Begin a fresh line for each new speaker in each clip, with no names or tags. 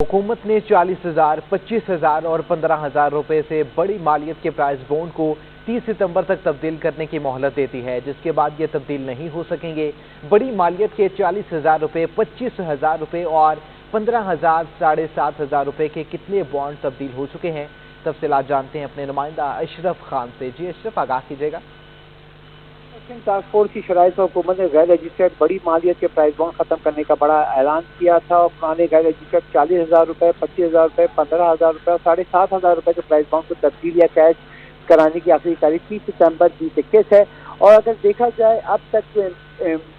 हुकूमत ने 40,000, 25,000 और 15,000 रुपए से बड़ी मालियत के प्राइस बॉन्ड को 30 सितंबर तक तब्दील करने की मोहलत देती है, जिसके बाद ये तब्दील नहीं हो सकेंगे। बड़ी मालियत के 40,000 रुपए, 25,000 रुपए और 15,000, 7,500 रुपए के कितने बॉन्ड तब्दील हो चुके हैं, तफसीलात जानते हैं अपने नुमाइंदा अशरफ खान से। जी अशरफ, आगाह कीजिएगा।
टास्क फोर्स की शराइत पर हुकूमत ने गैर रजिस्टर्ड बड़ी मालियत के प्राइस बॉन्ड खत्म करने का बड़ा ऐलान किया था और पुराने गैर रजिस्टर्ड 40,000 रुपए, 25,000 रुपए, 15,000 रुपए और 7,500 रुपए के प्राइस बॉन्ड को तब्दील या कैश कराने की आखिरी तारीख 30 सितंबर 2021 है। और अगर देखा जाए अब तक जो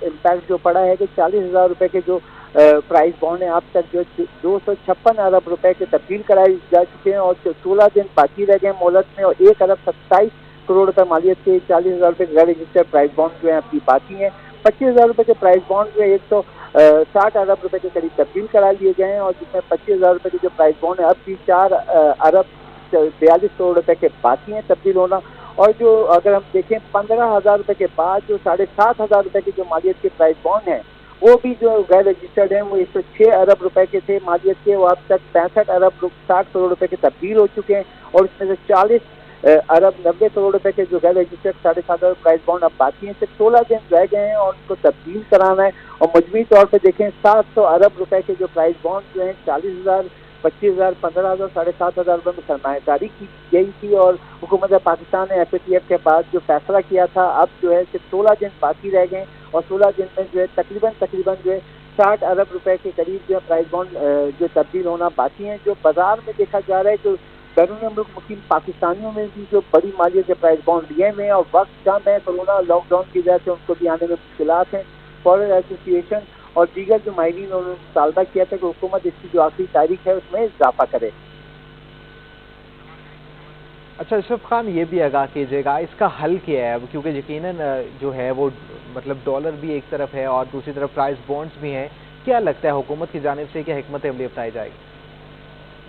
इम्पैक्ट जो पड़ा है कि 40,000 रुपए के जो प्राइस बॉन्ड है अब तक जो 256 अरब रुपए के तब्दील कराए जा चुके हैं और 16 दिन बाकी रह गए मोहलत में और 1 अरब 27 करोड़ रुपए मालियत के 40,000 रुपए गैर रजिस्टर्ड प्राइस बॉन्ड जो है अपनी बाकी हैं। 25,000 रुपए के प्राइस बॉन्ड जो है 160 अरब रुपए के करीब तब्दील करा लिए गए हैं और जिसमें 25,000 रुपए के जो प्राइस बॉन्ड है अब भी 4 अरब 42 करोड़ रुपए के बाकी हैं तब्दील होना। और जो अगर हम देखें 15,000 रुपए के बाद जो 7,500 रुपए की जो मालियत के प्राइस बॉन्ड हैं वो भी जो गैर रजिस्टर्ड हैं वो 106 अरब रुपए के थे मालियत के, वो अब तक 65 अरब 60 करोड़ रुपए के तब्दील हो चुके हैं और इसमें से 40 अरब 90 करोड़ रुपए के जो गैर रजिस्टर्ड 7,500 प्राइस बॉन्ड अब बाकी हैं। सिर्फ 16 दिन रह गए हैं और उनको तब्दील कराना है। और मजमूई तौर पर देखें 700 अरब रुपए के जो प्राइस बॉन्ड जो हैं 40,000, 25,000, 15,000, 7,500 रुपए में सरमायाकारी की गई थी और हुकूमत पाकिस्तान ने FATF के बाद जो फैसला किया था अब जो है सिर्फ 16 दिन बाकी रह गए और 16 दिन में जो है तकरीबन जो है 60 अरब रुपए के करीब जो है प्राइस बॉन्ड जो तब्दील होना बाकी हैं। जो बाजार में देखा जा रहा है तो बैरून मुल्क मुकीम पाकिस्तानियों में भी जो बड़ी मालियत के प्राइस बॉन्ड लिए हुए हैं और वक्त कम है, कोरोना लॉकडाउन की वजह से उनको भी आने में मुश्किलात हैं। फॉरेन एसोसिएशन और दीगर जो माहिरीन उन्होंने मुतालबा किया था कि हुकूमत इसकी जो आखिरी तारीख है उसमें इजाफा करे।
अच्छा अशरफ खान, ये भी आगाह कीजिएगा इसका हल क्या है, क्योंकि यकीनन जो है वो मतलब डॉलर भी एक तरफ है और दूसरी तरफ प्राइस बॉन्ड्स भी हैं। क्या लगता है हुकूमत की जानिब से क्या हिकमत अमली अपनाई जाएगी?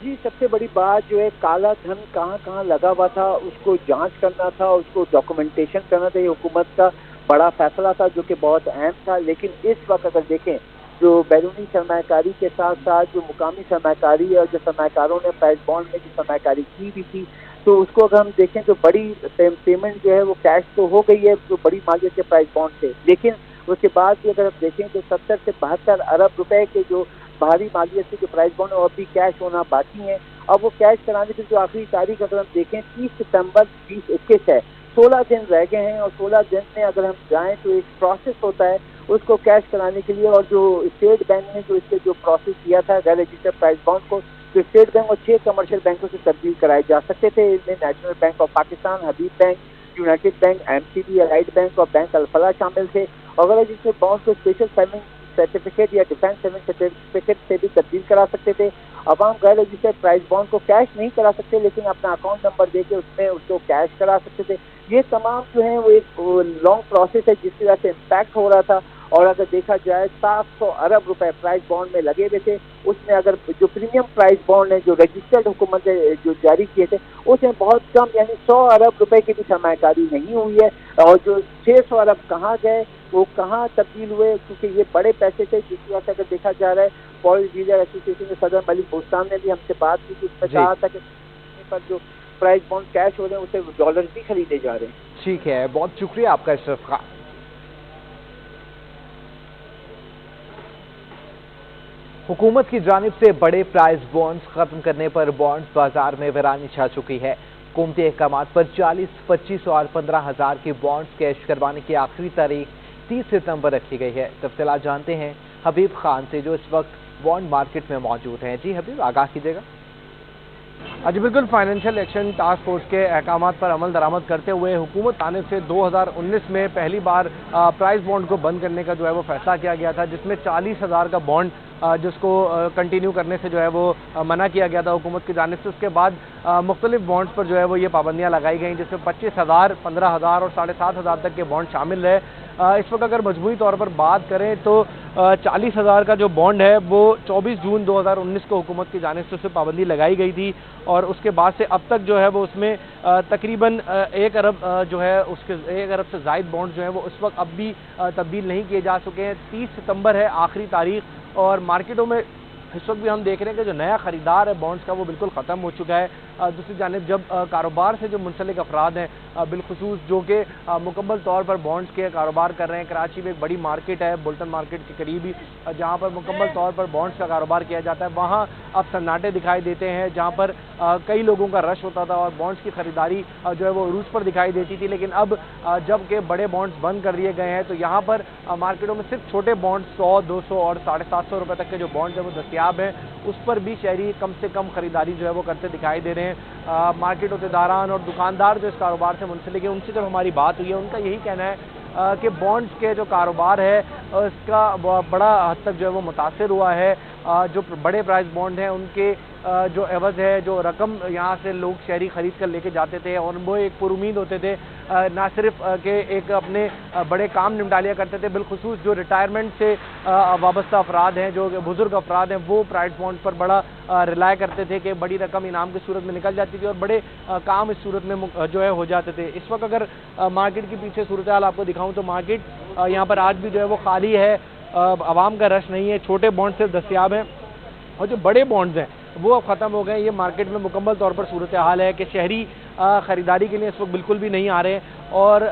जी, सबसे बड़ी बात जो है काला धन कहाँ कहाँ लगा हुआ था उसको जांच करना था, उसको डॉक्यूमेंटेशन करना था। ये हुकूमत का बड़ा फैसला था जो कि बहुत अहम था। लेकिन इस वक्त अगर देखें जो बैरूनी सरमायाकारी के साथ साथ जो मुकामी सरमायाकारी और जो सरमायाकारों ने प्राइस बॉन्ड में जो सरमायाकारी की भी थी तो उसको अगर हम देखें तो बड़ी पेमेंट जो है वो कैश तो हो गई है जो बड़ी मालियत के प्राइस बॉन्ड थे, लेकिन उसके बाद भी अगर हम देखें तो 70 से 72 अरब रुपए के जो भारी मालियत के जो प्राइस बॉन्ड है वो अभी कैश होना बाकी है। अब वो कैश कराने की जो आखिरी तारीख अगर हम देखें 30 सितंबर 2021 है। 16 दिन रह गए हैं और 16 दिन में अगर हम जाएं तो एक प्रोसेस होता है उसको कैश कराने के लिए। और जो स्टेट बैंक ने जो इसके जो प्रोसेस किया था गैर रजिस्टर्ड प्राइस बॉन्ड को, तो स्टेट बैंक और 6 कमर्शियल बैंकों से तब्दील कराए जा सकते थे। इनमें national bank of Pakistan, Habib bank, United bank, MCB, allied bank और बैंक अल-फलाह शामिल थे। और अगर जिसमें बॉन्ड को स्पेशल सेविंग सर्टिफिकेट या डिफेंस सेविंग सर्टिफिकेट से भी तब्दील करा सकते थे। अब हम गैर रजिस्टर्ड प्राइस बॉन्ड को कैश नहीं करा सकते लेकिन अपना अकाउंट नंबर दे के उसमें उसको कैश करा सकते थे। ये तमाम जो है वो एक लॉन्ग प्रोसेस है जिसकी वजह से इम्पैक्ट हो रहा था। और अगर देखा जाए 700 अरब रुपए प्राइस बॉन्ड में लगे हुए थे, उसमें अगर जो प्रीमियम प्राइस बॉन्ड है जो रजिस्टर्ड हुकूमत ने जो जारी किए थे उसमें बहुत कम यानी 100 अरब रुपए की भी सरमायाकारी नहीं हुई है। और जो 600 अरब कहाँ गए, वो कहाँ तब्दील हुए, क्योंकि ये बड़े पैसे थे जिसकी वजह से अगर देखा जा रहा है फॉरेन डीलर एसोसिएशन के सदर मलिक बोस्तान ने भी हमसे बात की, उसमें कहा था कि पर जो प्राइस बॉन्ड कैश हो रहे हैं उसे डॉलर भी खरीदे जा रहे हैं।
ठीक है, बहुत शुक्रिया आपका अशरफ खान। हुकूमत की जानिब से बड़े प्राइस बॉन्ड्स खत्म करने पर बॉन्ड्स बाजार में वीरानी छा चुकी है। हुकूमती अहकामात पर 40, 25 और 15,000 के बॉन्ड्स कैश करवाने की आखिरी तारीख 30 सितंबर रखी गई है। तफसीलात जानते हैं हबीब खान से जो इस वक्त बॉन्ड मार्केट में मौजूद हैं। जी हबीब, आगाह कीजिएगा।
जी बिल्कुल, फाइनेंशियल एक्शन टास्क फोर्स के अहकामात पर अमल दरामद करते हुए हुकूमत आने से 2019 में पहली बार प्राइस बॉन्ड को बंद करने का जो है वो फैसला किया गया था, जिसमें 40,000 का बॉन्ड जिसको कंटिन्यू करने से जो है वो मना किया गया था हुकूमत की जानिब से। उसके बाद मुख्तलिफ बॉन्ड्स पर जो है वो ये पाबंदियाँ लगाई गई, जिसमें 25,000, 15,000 और 7,500 तक के बॉन्ड शामिल रहे। इस वक्त अगर मजमूई तौर पर बात करें तो 40,000 का जो बॉन्ड है वो 24 जून 2019 को हुकूमत की जानिब से उस पर पाबंदी लगाई गई थी और उसके बाद से अब तक जो है वो उसमें तकरीबन 1 अरब जो है उसके 1 अरब से ज़ायद बॉन्ड जो है वो उस वक्त अब भी तब्दील नहीं किए जा चुके हैं। 30 सितंबर है आखिरी तारीख और मार्केटों में इस वक्त भी हम देख रहे हैं कि जो नया खरीदार है बॉन्ड्स का वो बिल्कुल ख़त्म हो चुका है। दूसरी जानिब जब कारोबार से जो मुंसलिक अफराद हैं बिलखुसूस जो कि मुकम्मल तौर पर बॉन्ड्स के कारोबार कर रहे हैं, कराची में एक बड़ी मार्केट है बुल्टन मार्केट के करीब ही जहाँ पर मुकम्मल तौर पर बॉन्ड्स का कारोबार किया जाता है, वहाँ अब सन्नाटे दिखाई देते हैं। जहाँ पर कई लोगों का रश होता था और बॉन्ड्स की खरीदारी जो है वो उरूज पर दिखाई देती थी, लेकिन अब जब के बड़े बॉन्ड्स बंद कर दिए गए हैं तो यहाँ पर मार्केटों में सिर्फ छोटे बॉन्ड्स 100, 200 और 750 रुपये तक के जो बॉन्ड्स हैं वो दस्तियाब हैं, उस पर भी शहरी कम से कम खरीदारी जो है वो करते दिखाई दे रहे हैं। मार्केट होतेदारान और दुकानदार जो इस कारोबार से मुंसलिक है उनसे जब हमारी बात हुई है, उनका यही कहना है कि बॉन्ड्स के जो कारोबार है इसका बड़ा हद तक जो है वो मुतासिर हुआ है। जो बड़े प्राइस बॉन्ड हैं उनके जो एवज है, जो रकम यहाँ से लोग शहरी ख़रीद कर लेके जाते थे और वो एक पुरुमीद होते थे ना सिर्फ कि एक अपने बड़े काम निपटा लिया करते थे, बिलखुसूस जो रिटायरमेंट से वाबस्ता अफराद हैं, जो बुज़ुर्ग अफराद हैं, वो प्राइस बॉन्ड पर बड़ा रिलाय करते थे कि बड़ी रकम इनाम की सूरत में निकल जाती थी और बड़े काम इस सूरत में जो है हो जाते थे। इस वक्त अगर मार्केट के पीछे सूरत हाल आपको दिखाऊँ तो मार्केट यहाँ पर आज भी जो है वो खाली है, आवाम का रश नहीं है, छोटे बॉन्ड सिर्फ दस्तियाब हैं और जो बड़े बॉन्ड्स हैं वो अब ख़त्म हो गए। ये मार्केट में मुकम्मल तौर पर सूरत हाल है कि शहरी ख़रीदारी के लिए इस वक्त बिल्कुल भी नहीं आ रहे और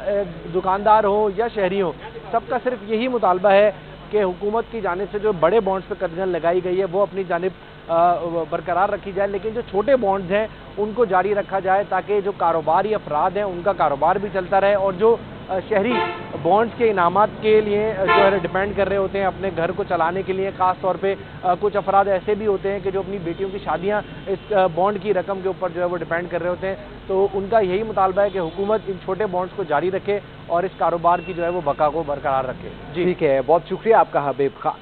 दुकानदार हो या शहरी हो, सबका सिर्फ यही मुतालबा है कि हुकूमत की जानिब से जो बड़े बॉन्ड्स पर कदगन लगाई गई है वो अपनी जानिब बरकरार रखी जाए, लेकिन जो छोटे बॉन्ड्स हैं उनको जारी रखा जाए ताकि जो कारोबारी अफराद हैं उनका कारोबार भी चलता रहे और जो शहरी बॉन्ड्स के इनामात के लिए जो है डिपेंड कर रहे होते हैं अपने घर को चलाने के लिए, ख़ास तौर पे कुछ अफराद ऐसे भी होते हैं कि जो अपनी बेटियों की शादियां इस बॉन्ड की रकम के ऊपर जो है वो डिपेंड कर रहे होते हैं, तो उनका यही मुतालबा है कि हुकूमत इन छोटे बॉन्ड्स को जारी रखे और इस कारोबार की जो है वो बका को बरकरार रखे।
जी ठीक है, बहुत शुक्रिया आपका हबीब खान।